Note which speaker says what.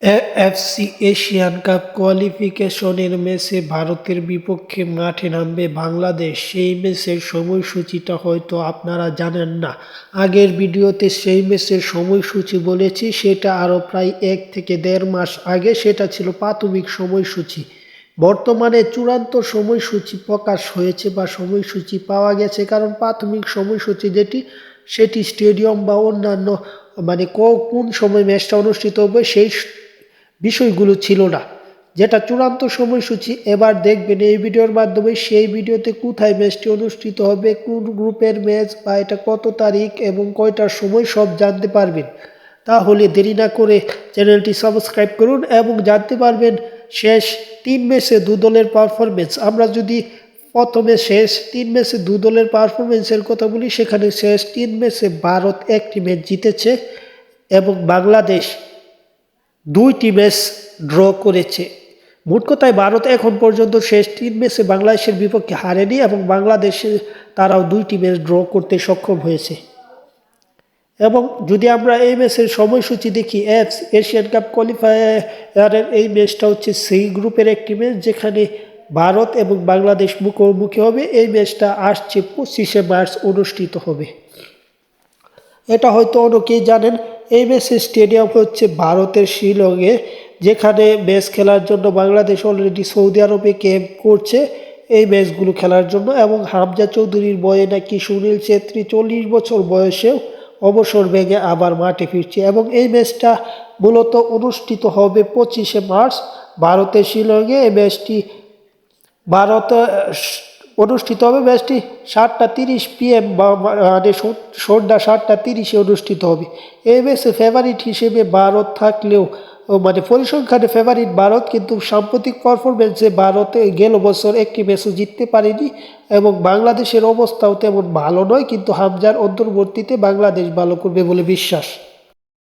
Speaker 1: AFC Asian cup কোয়ালিফিকেশনের ম্যাচে ভারতের বিপক্ষে মাঠে নামবে বাংলাদেশ। সেই ম্যাচের সময়সূচিটা হয়তো আপনারা জানেন না। আগের ভিডিওতে সেই ম্যাচের সময়সূচি বলেছি, সেটা আরও প্রায় 1 থেকে 1.5 মাস আগে। সেটা ছিল প্রাথমিক সময়সূচি। বর্তমানে চূড়ান্ত সময়সূচি প্রকাশ হয়েছে বা সময়সূচি পাওয়া গেছে, কারণ প্রাথমিক সময়সূচি সেটি স্টেডিয়াম বা অন্যান্য কোন সময় ম্যাচটা অনুষ্ঠিত হবে সেই বিষয়গুলো ছিল না। যেটা চূড়ান্ত সময়সূচি এবার দেখবেন এই ভিডিওর মাধ্যমে। সেই ভিডিওতে কোথায় ম্যাচটি অনুষ্ঠিত হবে, কোন গ্রুপের ম্যাচ, বা এটা কত তারিখ এবং কয়টার সময় সব জানতে পারবেন। তাহলে দেরি না করে চ্যানেলটি সাবস্ক্রাইব করুন এবং জানতে পারবেন শেষ 3 ম্যাচে 2 দলের পারফরমেন্স। আমরা যদি প্রথমে শেষ 3 ম্যাচে 2 দলের পারফরমেন্সের কথা বলি, সেখানে শেষ 3 ম্যাচে ভারত 1টি ম্যাচ জিতেছে এবং বাংলাদেশ 2টি ম্যাচ ড্র করেছে। মোট কথায় ভারত এখন পর্যন্ত শেষ 3 ম্যাচে বাংলাদেশের বিপক্ষে হারেনি এবং বাংলাদেশে তারাও 2টি ম্যাচ ড্র করতে সক্ষম হয়েছে। এবং যদি আমরা এই ম্যাচের সময়সূচি দেখি, এশিয়ান কাপ কোয়ালিফায়ারের এই ম্যাচটা হচ্ছে সি গ্রুপের একটি ম্যাচ, যেখানে ভারত এবং বাংলাদেশ মুখোমুখি হবে। এই ম্যাচটা আসছে 25শে মার্চ অনুষ্ঠিত হবে। এটা হয়তো অনেকেই জানেন। এই ম্যাচের স্টেডিয়াম হচ্ছে ভারতের শিলংয়ে, যেখানে ম্যাচ খেলার জন্য বাংলাদেশ অলরেডি সৌদি আরবে ক্যাম্প করছে এই ম্যাচগুলো খেলার জন্য। এবং হামজা চৌধুরীর বয়ে নাকি সুনীল ছেত্রী 40 বছর বয়সেও অবসর ভেঙে আবার মাঠে ফিরছে। এবং এই ম্যাচটা মূলত অনুষ্ঠিত হবে 25শে মার্চ ভারতের শিলংয়ে। এই ম্যাচটি ভারতে অনুষ্ঠিত হবে। ম্যাচটি 7:30 PM বা সন্ধ্যা 7:30 অনুষ্ঠিত হবে। এই ম্যাচে ফেভারিট হিসেবে ভারত থাকলেও পরিসংখ্যানে ফেভারিট ভারত, কিন্তু সাম্প্রতিক পারফরমেন্সে ভারতে গেল বছর একটি ম্যাচও জিততে পারেনি এবং বাংলাদেশের অবস্থাও তেমন ভালো নয়। কিন্তু হামজার অন্তর্বর্তীতে বাংলাদেশ ভালো করবে বলে বিশ্বাস।